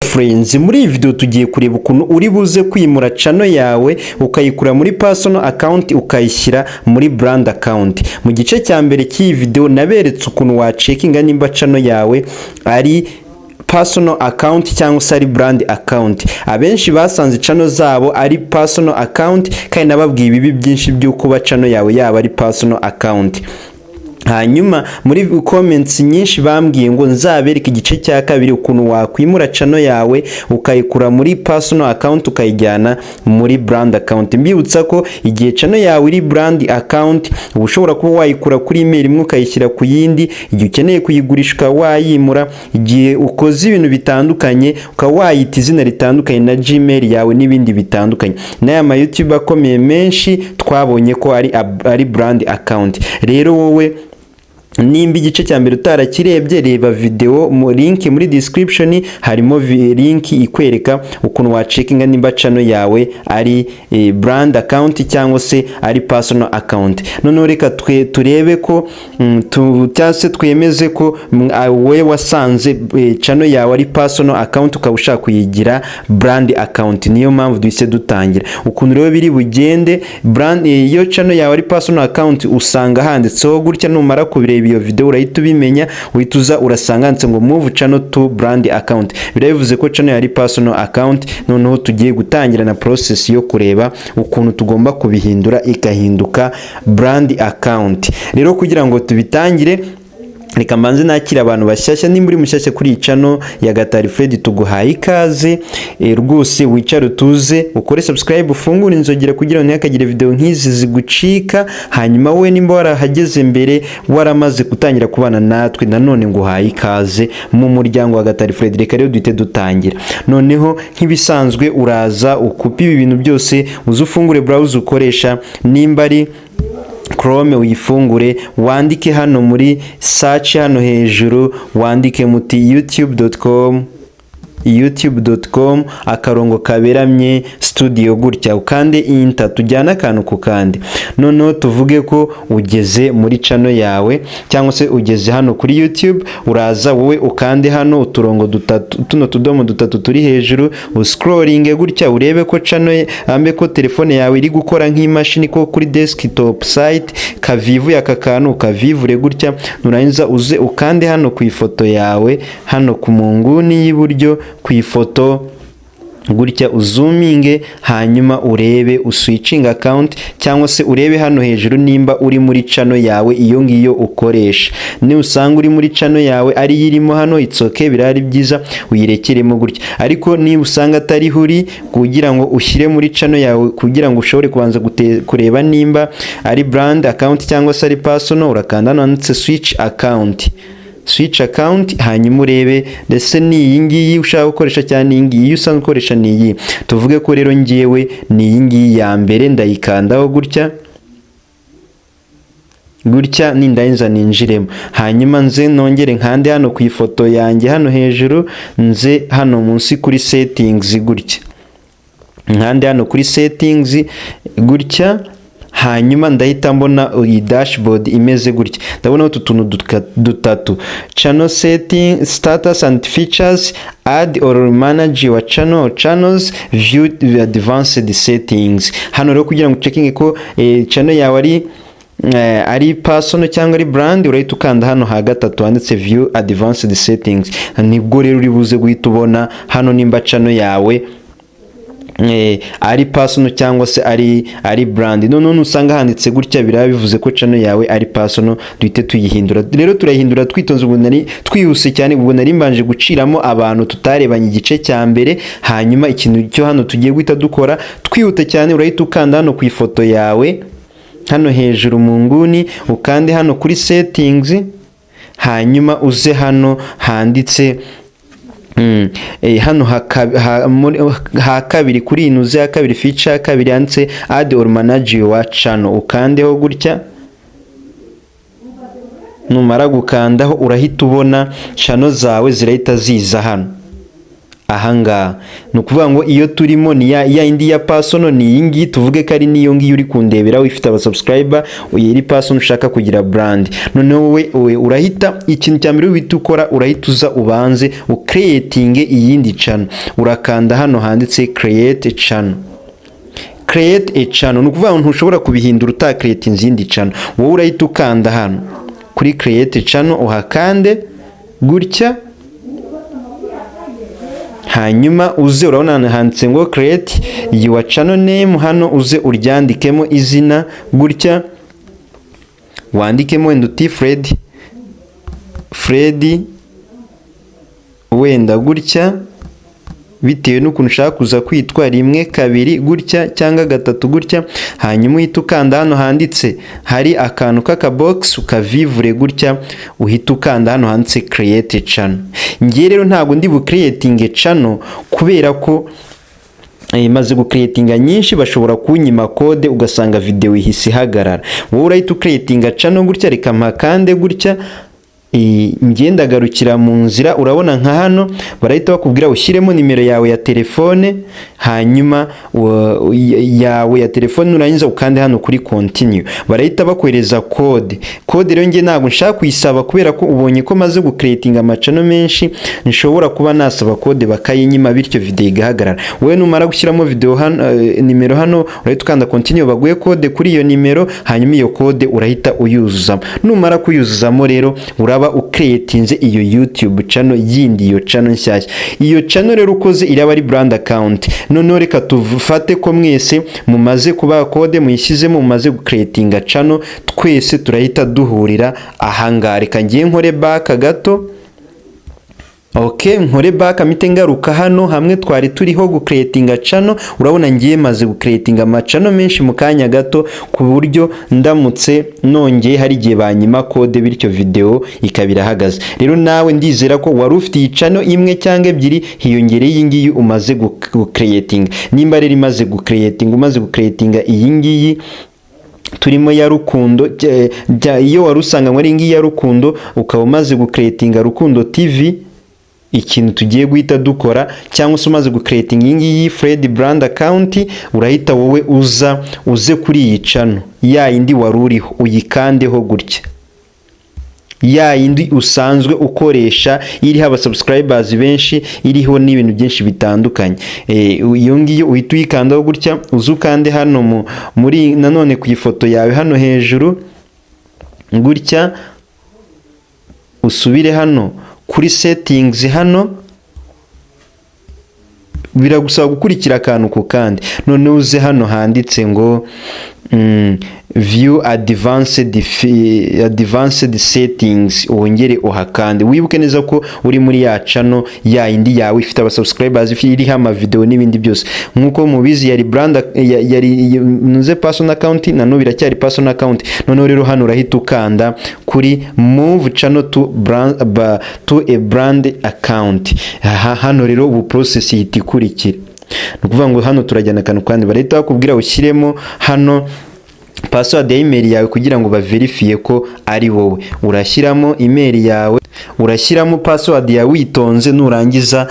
Friends, muri iyi video tugiye kureba ukuntu uri buze kwimura channel yawe ukayikura muri personal account ukayishyira muri brand account. Mu gice cya mbere cy'iyi video naberetse ukuntu wacekinga nimba channel yawe ari personal account cyangwa se ari brand account. Abenshi basanze channel zabo ari personal account kandi nababwiye ibibi byinshi by'uko ba channel yawe yaba ari personal account. Hanyuma muri comments nyinshi bambwiye ngo nzabereke igice cya kabiri ukuntu wakwimura channel yawe ukayikura muri personal account ukayijyana muri brand account. Mbibutsa ko igihe channel yawe iri brand account ushobora kuba wayikura kuri email imwe ukayishyira ku yindi, igihe ukeneye kuyigurisha wayimura, igihe ukoze ibintu bitandukanye ukaba wayita izina ritandukanye na Gmail yawe n'ibindi bitandukanye. N'aya ma YouTube akomeye menshi twabonye ko ari brand account. Rero wowe nimba igice cya mbere utarakirebye reba video mu link muri description, harimo link ikwereka ukuntu wacekinga nimba channel yawe ari brand account cyangwa se ari personal account. None reka turebe ko cyase twemeze ko we wasanze channel yawe ari personal account ukaba ushaka kuyigira brand account. Niyo mpamvu duhise dutangira ukuntu rero biri bugende. Brand iyo channel yawe ari personal account usanga handitseho gutya, numara kubireba iyo video urahita ubimenya, uhituza urasanga handitse ngo move channel to brand account. Biravuze ko channel yari personal account. Noneho tugiye gutangira na process yo kureba ukuntu tugomba kubihindura igahinduka brand account. Rero kugira ngo tubitangire reka mbanze nakira abantu bashyashya. Nimba uri mushyashya kuri channel ya Gatari Fred tuguhaye ikaze rwose, wicare utuze ukore subscribe ufungure inzogera kugira ngo ntihakagire video nk'izi zigucika. Hanyuma we nimba warahageze mbere waramaze gutangira kubana natwe, nanone nguhaye ikaze mu muryango wa Gatari Fred. Reka rero duhite dutangira. Noneho nk'ibisanzwe uraza ukupa ibi bintu byose, uzufungure browser ukoresha, nimba ari Chrome uyifungure, wandike hano muri search hano hejuru wandike muti youtube.com akarongo kaberamye studio gutya, ukande enter, tujyana akantu ku kandi. Noneho tuvuge ko ugeze muri channel yawe cyangwa se ugeze hano kuri YouTube, uraza wowe ukande hano uturongo dutatu, tuno tudomo dutatu turi hejuru, uscrolling gutya urebe ko channel ambe ko telefone yawe iri gukora nk'imashini ko kuri desktop site kavivu yakakanu kavivure gutya. Nurangiza uze ukande hano ku ifoto yawe hano ku munguni y'iburyo ku ifoto gutya, uzuminge, hanyuma urebe uswitching account cyangwa se urebe hano hejuru nimba uri muri channel yawe iyo ngiyo ukoresha. Ni usanga uri muri channel yawe ari yirimo hano, it's okay, birari byiza uyirekeremo gutya. Ariko ni usanga atari huri, kugira ngo ushyire muri channel yawe kugira ngo ushobore kubanza kureba nimba ari brand account cyangwa se ari personal, urakanda hano handitse switch account, hanyuma urebe ndetse ni iyi ngiyi ushaka gukoresha cyane iyi ngiyi usanzwe ukoresha ni iyi. Tuvuge ko rero ngiyewe ni iyi ngiyi ya mbere, ndayikandaho gutya nindayiza ninjiremo. Hanyuma nze nongere nkande hano ku ifoto yanjye hano hejuru, nze hano munsi kuri settings gutya, nkande hano kuri settings gutya. Hanyuma ndahita mbona iyi dashboard imeze gutya, ndabona utu tuntu dutatu: channel setting, status and features, add or manage your channels, view the advanced settings. Hano rero kugira ngo checking ko channel yawe ari personal cyangwa ari brand, urahita ukanda hano ha gatatu handitse view advanced settings. Nibwo rero uri buze guhita ubona hano nimba channel yawe ari personal cyangwa se ari brand. None usanga handitse gutya biraba bivuze ko channel yawe ari personal, duhite tuyihindura. Rero turahindura twitonze, ubwo nari twihuse cyane, ubwo nari mbanje guciramo abantu tutarebanye igice cya mbere. Hanyuma ikintu cyo hano tugiye guhita dukora twihute cyane, urahita ukanda hano ku ifoto yawe hano hejuru mu nguni, ukande hano kuri settings, hanyuma uze hano handitse hano ha kabiri kuri inuze ha kabiri feature kabiri handitse add or manage your channel, ukandeho gutya. Numara gukandaho urahita ubona channel zawe zirahita ziza hano. ahangaha. Ni ukuvuga ngo iyo turimo ni ya indi ya personal, ni iyi ngiyi tuvuge ko ari niyo ngiyi uri kundebera ifite abasubscriber, iri personal ushaka kugira brand. Noneho wowe urahita ikintu cya mbere uhita ukora, urahita uza ubanze ucreating iyindi channel. Urakanda hano handitse create channel. Create a channel, ni ukuvuga ngo ntushobora kubihindura utakreating izindi channel. Wowe urahita ukanda hano kuri create channel, uhakande gutya, hanyuma uze urabona handitse ngo create your channel name, hano uze uryandikemo izina gutya, wandikemo wenda uti Fred wenda gutya, bitewe n'ukuntu ushaka kuza kwitwa 1 2 gutya cyangwa 3 gutya. Hanyuma uhita ukanda hano handitse hari akantu k'akabox ukavivure gutya, uhita ukanda hano handitse create channel. Ngiye rero ntago ndi bu creating channel kubera ko maze gucreatinga nyinshi bashobora kunyima code ugasanga video ihise ihagarara. Wowe urahita creating channel gutya, reka mpakande gutya, ngenda garukira mu nzira. Urabona nka hano barahita bakubwira ushyiremo nimero yawe ya telefone, hanyuma yawe ya telefone nurangiza ukande hano kuri continue. Barahita bakwereza code. Rero nge ntabwo nshaka kuyisaba kubera ko ubonye ko maze gucreatinga amacano menshi, nshobora kuba nasaba code bakayinyima bityo video igahagarara. Wowe numara gushyiramo video hano nimero hano, urahita ukanda continue baguye code kuri iyo nimero, hanyuma iyo code urahita uyuzuzamo. Numara kuyuzuzamo rero uraba ucreatinze iyo YouTube channel yindi, iyo channel nshyashya. Iyo channel rero ukoze iraba ari brand account. Noneho reka tufate ko mwese mumaze kuba code muyishyizemo, mumaze gucreatinga channel, twese turahita duhurira ahangaha. Reka ngiye nkore back gato. Okay, nkore back amite ngaruka hano hamwe twari turiho gucreatinga channel. Urabona ngiye maze gucreatinga amachannel menshi mu kanya gato, ku buryo ndamutse nongeye hari gihe banyima code bityo video ikabira hagaze. Rero nawe ndizera ko wari ufite channel imwe cyangwa ebyiri, hiyongereye iyi ngiyi umaze gucreating. Nimba rero imaze gucreating, umaze gucreatinga iyi ngiyi turimo ya Rukundo, iyo wari usanga ari ngiyi ya Rukundo, ukaba umaze gucreatinga Rukundo TV, ikintu tugiye guhita dukora, cyangwa se umaze gucreating iyi ngiyi Fred brand account, urahita wowe uze kuri iyi channel ya indi wari uriho, uyikandeho gutya, ya indi usanzwe ukoresha iriho aba subscribers benshi, iriho n'ibintu byinshi bitandukanye. Iyo ngiyo uhita uyikandaho gutya, uzukande hano muri nanone ku ifoto yawe hano hejuru gutya, usubire hano kuri settings. Hano biragusaba gukurikira akantu ku kandi, none uze hano handitse ngo view advanced settings, wongere uhakande. Wibuke neza ko uri muri ya channel ya indi yawe ifite aba subscribers, iriho ama video n'ibindi byose. Nkuko mubizi yari brand yari nuze personal account, nano biracyari personal account. None rero hano urahita ukanda kuri move channel to a brand account. Hano rero ubu process itikurikira. Nukuvuga ngo hano turajyana akantu kandi barahita bakubwira ushyiremo hano password ya email yawe kugira ngo baverifie ko ari wowe. Urashyiramo email yawe, urashyiramo password yawe witonze, nurangiza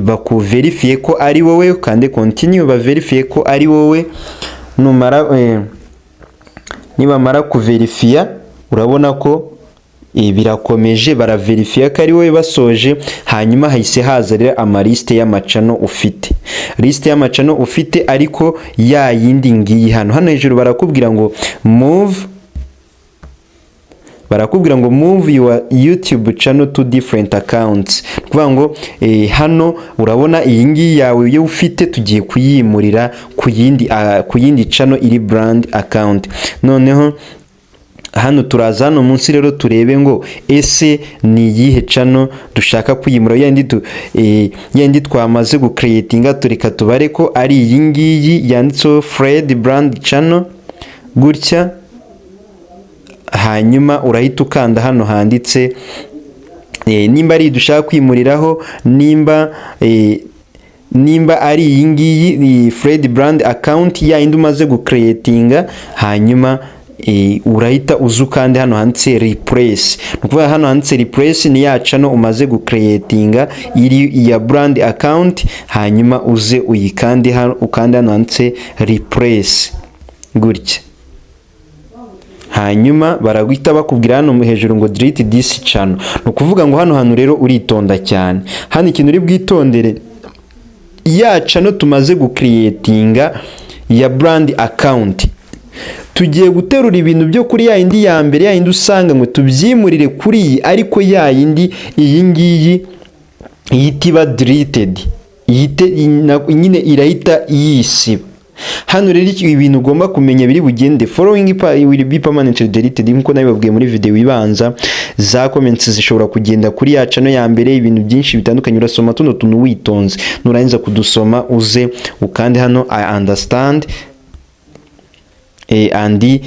bakuverifie ko ari wowe, kandi continue baverifie ko ari wowe. Numara nibamara kuverifia, urabona ko birakomeje, baraverifia ko ari wowe basoje. Hanyuma hahise haza rero amaliste y'amacano ufite, liste y'amacano ufite ariko ya yindi ngiyi hano hejuru barakubwira ngo move your YouTube channel to different accounts. Kuvuga ngo hano urabona iyi ngiyi yawe yo ufite tugiye kuyimurira ku yindi channel iri brand account. Noneho hano turaza hano munsi rero turebe ngo ese ni yihe channel dushaka kuyimura. Yandi twamaze gucreatinga, tureka tubare ko ari iyi ngiyi yanditseho Fred brand channel gutya. Hanyuma urahita ukanda hano handitse nimba ari dushaka kwimuriraho, nimba ari iyi ngiyi Fred brand account ya indi umaze gucreatinga. Hanyuma urahita uza ukande hano handitse replace. Nukuvuga hano handitse replace ni ya channel umaze gucreatinga iri ya brand account, hanyuma uze uyikande hano, ukande hano handitse replace gutya. Hanyuma baraguhita bakubwira hano hejuru ngo delete this channel. Nukuvuga ngo hano hantu rero uritonda cyane. Hano ikintu uri bwitondere, ya channel tumaze gucreatinga ya brand account, tugiye guterura ibintu byo kuri ya indi ya mbere, ya indi usanga ngo tubyimurire kuri iyi, ariko ya indi iyi ngiyi ihita deleted, nyine irahita yisiba. Hano rero ibintu ugomba kumenya biri bugende, following will be permanently deleted. Nkuko nabibabwiye muri video ibanza, za comments zishobora kugenda kuri ya channel ya mbere, ibintu byinshi bitandukanye. Urasoma tuno tuntu witonze, nurangiza kudusoma uze ukande hano I understand and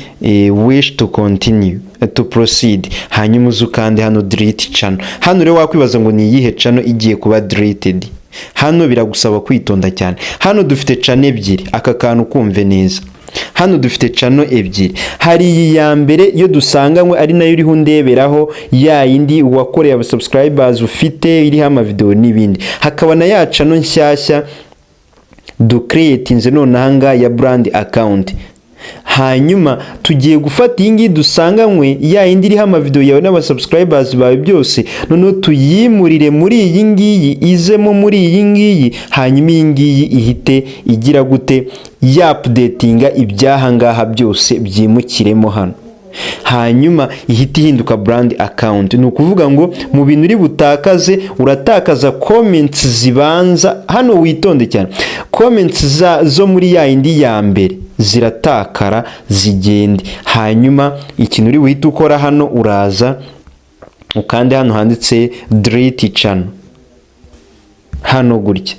wish to continue to proceed, hanyuma uze ukande hano delete channel. Hano rero wakwibaza ngo ni iyihe channel igiye kuba deleted. Hano biragusaba kwitonda cyane. Hano dufite channel ebyiri, aka kantu kumve neza. Hano dufite channel ebyiri, hari iyi ya mbere iyo dusanganywe ari nayo uriho ndeberaho ya yindi wakoreye aba subscribers ufite iriho ama video n'ibindi. Hakaba na ya channel nshyashya do creatinze none hanga ya brand account. Hanyuma tugiye gufata iyi ngiyi dusanganywe ya yindi iriho ama video yawe n'aba subscribers bawe byose, noneho tuyimurire muri iyi ngiyi, izemo muri iyi ngiyi, hanyuma iyi ngiyi ihite igira gute, ya updatinga ibyaha ngaha byose byimukiremo hano, hanyuma ihita ihinduka brand account. Ni ukuvuga ngo mu bintu uri butakaze, uratakaza comments zibanza. Hano witonde cyane, comments zo muri ya indi ya mbere ziratakara zigende. Hanyuma ikintu uri buhita ukora hano, uraza ukande hano handitse delete channel hano gutya,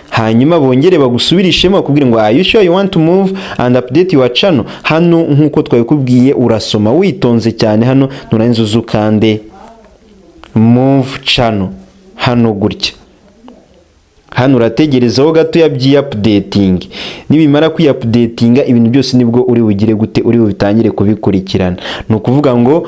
hanyuma bongere bagusubirishemo bakubwira ngo are you sure you want to move and update your channel. Hano nkuko twabikubwiye urasoma witonze cyane, hano nurangiza uzukande move channel hano gutya. Hano urategerezaho gato ya updating, nibimara updatinga ibintu byose nibwo uri bugire gute, uri butangire kubikurikirana. No kuvuga ngo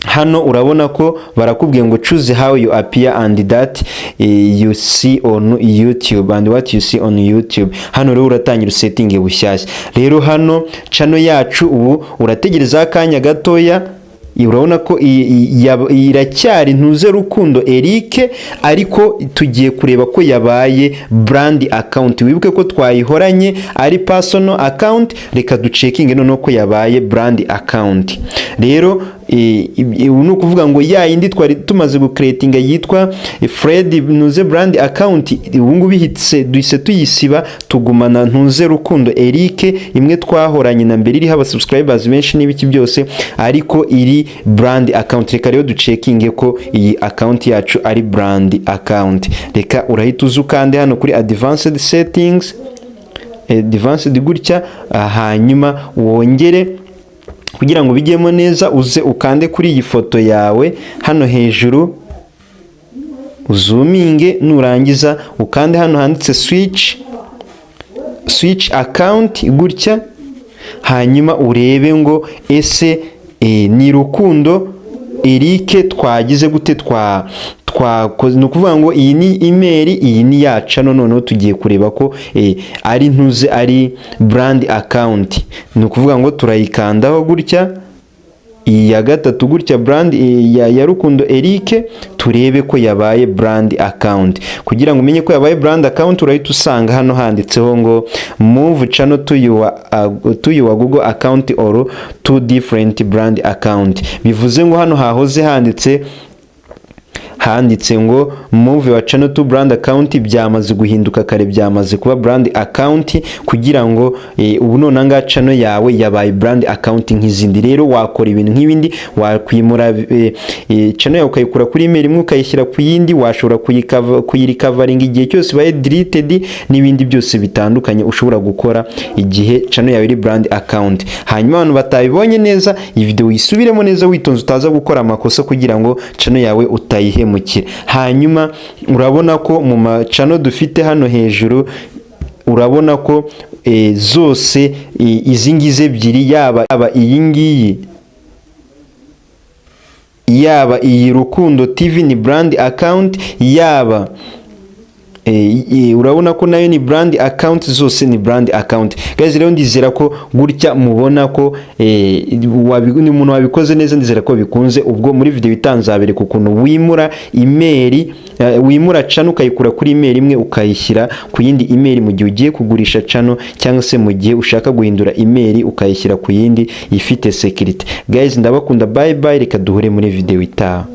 hano urabona ko barakubwiye ngo choose how you appear and that you see on YouTube and what you see on YouTube. Hano rero uratangira setting bushyashya. Rero hano channel yacu ubu urategereza akanya gatoya, urabona ko iracyari ntuze Rukundo Eric, ariko tugiye kureba ko yabaye brand account. Wibuke ko twayihoranye ari personal account, reka ducekinge none ko yabaye brand account. Rero ubu kuvuga ngo ya yindi twari tumaze gucreatinga yitwa Fred ntuze brand account, ubu ngubu bihitse duhise tuyisiba, tugumana ntuze Rukundo Eric imwe twahoranye na mbere iriho aba subscribers benshi n'ibiki byose, ariko iri brand account. Reka rero ducekinge ko iyi account yacu ari brand account. Reka urahita uzukande hano kuri advanced settings, advanced gutya, hanyuma wongere kugira ngo bijyemo neza uze ukande kuri iyi foto yawe hano hejuru, uzuminge, nurangiza ukande hano handitse switch account gutya, hanyuma urebe ngo ese ni Rukundo Eric twagize gute, no kuvuga ngo iyi ni email, iyi ni ya channel. Noneho tugiye kureba ko ari ntuze ari brand account. No kuvuga ngo turayikandaho gutya, iya gatatu gutya brand ya Rukundo Eric, turebe ko yabaye brand account. Kugira ngo umenye ko yabaye brand account, urahita usanga hano handitseho ngo move channel to your Google account or two different brand account. Bivuze ngo hano hahoze handitse ngo move your channel to brand account, byamaze guhinduka kare, byamaze kuba brand account, kugira ngo ubu none anga channel yawe yabaye brand account nk'izindi. Rero wakora ibintu nk'ibindi, wakwimura channel yawe ukayikura kuri email imwe ukayishyira ku yindi, washobora kuyirikavaringa igihe cyose baye deleted, n'ibindi byose bitandukanye ushobora gukora igihe channel yawe iri brand account. Hanyuma abantu batabibonye neza, iyi video yisubiremo neza witonze utaza gukora amakosa, kugira ngo channel yawe utayihe mukire. Hanyuma urabona ko mu channel dufite hano hejuru, urabona ko zose izi ngizi ebyiri, yaba iyi ngiyi, yaba iyi Rukundo TV ni brand account, yaba urabona ko nayo ni brand account, zose ni brand account. Guys, rero ndizera ko gutya mubona ko ni umuntu wabikoze neza, ndizera ko bikunze. Ubwo muri video itanzabereka ukuntu wimura email, wimura channel ukayikura kuri email imwe ukayishyira ku yindi email mu gihe ugiye kugurisha channel, cyangwa se mu gihe ushaka guhindura email ukayishyira ku yindi ifite security. Guys, ndabakunda, bye bye, reka duhure muri video itaha.